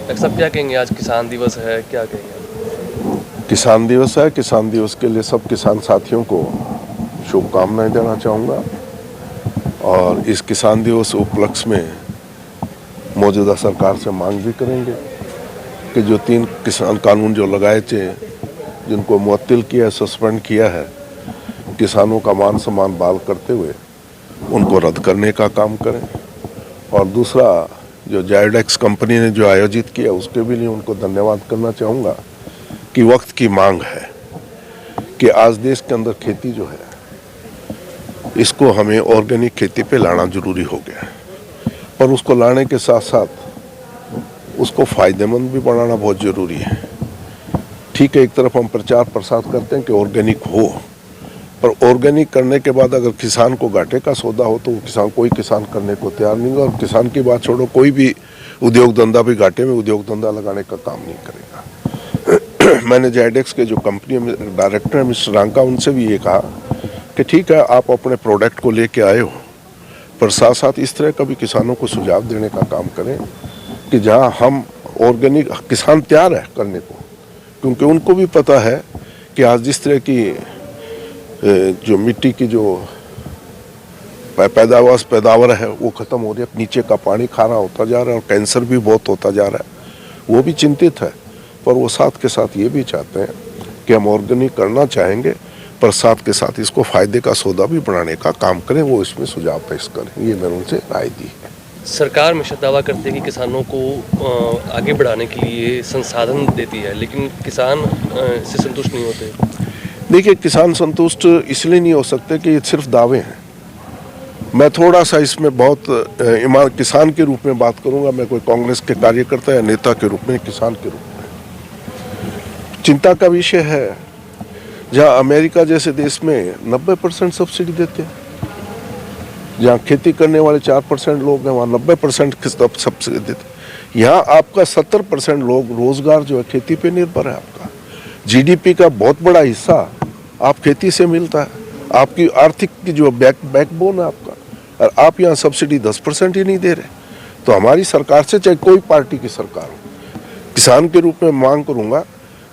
Doctor साहब क्या कहेंगे, आज किसान दिवस है, क्या कहेंगे? किसान दिवस है। किसान दिवस के लिए सब किसान साथियों को शुभकामनाएं देना चाहूँगा। और इस किसान दिवस उपलक्ष्य में मौजूदा सरकार से मांग भी करेंगे कि जो 3 किसान कानून जो लगाए थे, जिनको मुअत्तल किया, सस्पेंड किया है, किसानों का मान सम्मान बहाल करते हुए उनको रद्द करने का काम करें। और दूसरा, जो जायडेक्स कंपनी ने जो आयोजित किया, उसके भी लिए उनको धन्यवाद करना चाहूँगा कि वक्त की मांग है कि आज देश के अंदर खेती जो है, इसको हमें ऑर्गेनिक खेती पे लाना जरूरी हो गया है। पर उसको लाने के साथ साथ उसको फायदेमंद भी बनाना बहुत जरूरी है। ठीक है, एक तरफ हम प्रचार प्रसार करते हैं कि ऑर्गेनिक हो, पर ऑर्गेनिक करने के बाद अगर किसान को घाटे का सौदा हो तो कोई किसान करने को तैयार नहीं होगा। और किसान की बात छोड़ो, कोई भी उद्योग धंधा भी घाटे में उद्योग धंधा लगाने का काम नहीं करेगा। मैंने जायडेक्स के जो कंपनी डायरेक्टर है मिस्टर रांका, उनसे भी ये कहा कि ठीक है, आप अपने प्रोडक्ट को लेके आए हो, पर साथ साथ इस तरह का भी किसानों को सुझाव देने का काम करें कि जहां हम ऑर्गेनिक, किसान तैयार है करने को, क्योंकि उनको भी पता है कि आज जिस तरह की जो मिट्टी की जो पैदावार है वो खत्म हो रही है, नीचे का पानी खारा होता जा रहा है और कैंसर भी बहुत होता जा रहा है। वो भी चिंतित है, पर वो साथ के साथ ये भी चाहते हैं कि हम ऑर्गेनिक करना चाहेंगे, पर साथ के साथ इसको फायदे का सौदा भी बनाने का काम करें। वो इसमें सुझाव पेश करें, ये मैंने उनसे राय दी है। सरकार हमेशा दावा करती है कि किसानों को आगे बढ़ाने के लिए संसाधन देती है, लेकिन किसान इससे संतुष्ट नहीं होते। देखिए, किसान संतुष्ट इसलिए नहीं हो सकते कि ये सिर्फ दावे हैं। मैं थोड़ा सा इसमें बहुत किसान के रूप में बात करूंगा। मैं कोई कांग्रेस के कार्यकर्ता या नेता के रूप में, किसान के रूप में चिंता का विषय है। जहां अमेरिका जैसे देश में 90% सब्सिडी देते हैं, जहां खेती करने वाले 4% लोग हैं, वहां 90% सब्सिडी देते हैं। यहाँ आपका 70% लोग रोजगार जो है खेती पे निर्भर है। आपका जीडीपी का बहुत बड़ा हिस्सा आप खेती से मिलता है। आपकी आर्थिक की जो बैकबोन है आपका, और आप यहाँ सब्सिडी 10% ही नहीं दे रहे। तो हमारी सरकार से, चाहे कोई पार्टी की सरकार हो, किसान के रूप में मांग करूंगा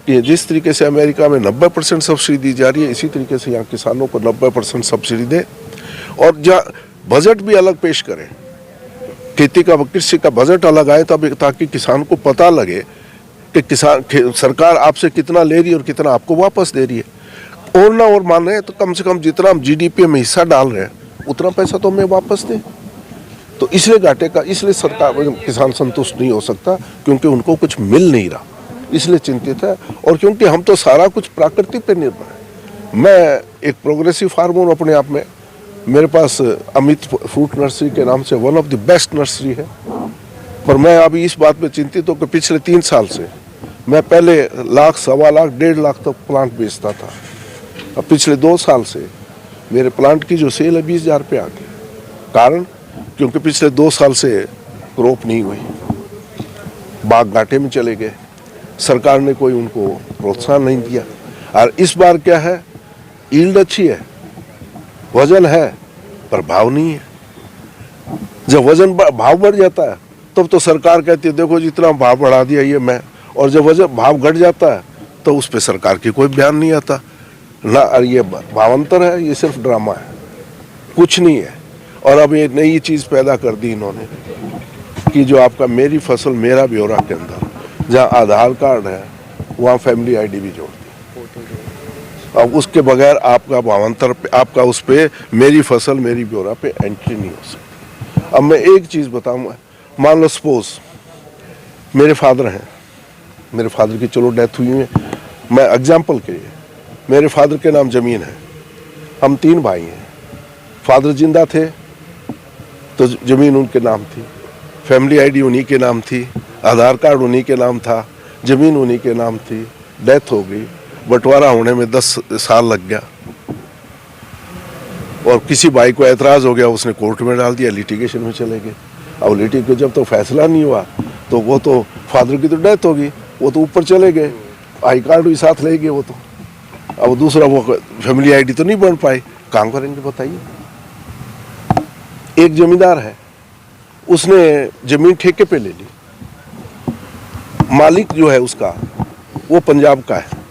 कि जिस तरीके से अमेरिका में 90% सब्सिडी दी जा रही है, इसी तरीके से यहाँ किसानों को 90% सब्सिडी दे। और जहाँ बजट भी अलग पेश करें, कृषि का बजट अलग आए, तब ताकि किसान को पता लगे कि सरकार आपसे कितना ले रही है और कितना आपको वापस दे रही है। और ना और माने तो कम से कम जितना हम जीडीपी में हिस्सा डाल रहे हैं, उतना पैसा तो हमें वापस दे। तो इसलिए सरकार, किसान संतुष्ट नहीं हो सकता, क्योंकि उनको कुछ मिल नहीं रहा, इसलिए चिंतित है। और क्योंकि हम तो सारा कुछ प्रकृति पे निर्भर है। मैं एक प्रोग्रेसिव फार्मर अपने आप में, मेरे पास अमित फ्रूट नर्सरी के नाम से one of the best nursery है। पर मैं अभी इस बात में चिंतित हूँ कि पिछले 3 साल से मैं पहले लाख, 1.25 लाख, 1.5 लाख तक प्लांट बेचता था। अब पिछले 2 साल से मेरे प्लांट की जो सेल है 20,000 रुपये आ गई। कारण, क्योंकि पिछले 2 साल से क्रॉप नहीं हुई, बाग घाटे में चले गए, सरकार ने कोई उनको प्रोत्साहन नहीं दिया। और इस बार क्या है, यील्ड अच्छी है, वजन है, पर भाव नहीं है। जब भाव बढ़ जाता है तब तो सरकार कहती है देखो जितना भाव बढ़ा दिया ये मैं, और जब भाव घट जाता है तो उस पर सरकार की कोई बयान नहीं आता ना। और ये भावांतर है, ये सिर्फ ड्रामा है, कुछ नहीं है। और अब ये नई चीज़ पैदा कर दी इन्होंने कि जो आपका मेरी फसल मेरा ब्यौरा के अंदर जहाँ आधार कार्ड है, वहाँ फैमिली आईडी भी जोड़ दी। अब उसके बगैर आपका भावांतर, आपका उस पर मेरी फसल मेरी ब्यौरा पे एंट्री नहीं हो सकती। अब मैं एक चीज़ बताऊँगा, मान लो सपोज मेरे फादर हैं, मेरे फादर की चलो डेथ हुई है, मैं एग्जाम्पल के लिए, मेरे फादर के नाम ज़मीन है, हम 3 भाई हैं। फादर जिंदा थे तो ज़मीन उनके नाम थी, फैमिली आईडी उन्हीं के नाम थी, आधार कार्ड उन्हीं के नाम था, ज़मीन उन्हीं के नाम थी। डेथ हो गई, बंटवारा होने में 10 साल लग गया, और किसी भाई को एतराज़ हो गया, उसने कोर्ट में डाल दिया, लिटिगेशन में चले गए। अब लिटिगेशन जब तो फैसला नहीं हुआ तो वो तो फादर की तो डेथ होगी, वो तो ऊपर चले गए, आई कार्ड भी साथ ले गए वो तो। अब दूसरा वो फैमिली आईडी तो नहीं बन पाई, काम करेंगे बताइए। एक जमींदार है, उसने जमीन ठेके पे ले ली, मालिक जो है उसका वो पंजाब का है।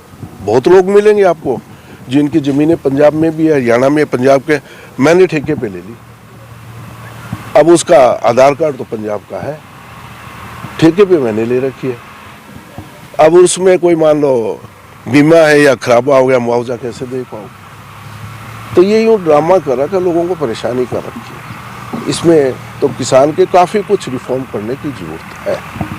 बहुत लोग मिलेंगे आपको जिनकी ज़मीनें पंजाब में भी है, हरियाणा में, पंजाब के, मैंने ठेके पे ले ली। अब उसका आधार कार्ड तो पंजाब का है, ठेके पे मैंने ले रखी है। अब उसमें कोई मान लो बीमा है या खराबा हो गया, मुआवजा कैसे दे पाऊँ? तो ये यूँ ड्रामा कर रखा, लोगों को परेशानी कर रखी है। इसमें तो किसान के काफ़ी कुछ रिफॉर्म करने की ज़रूरत है।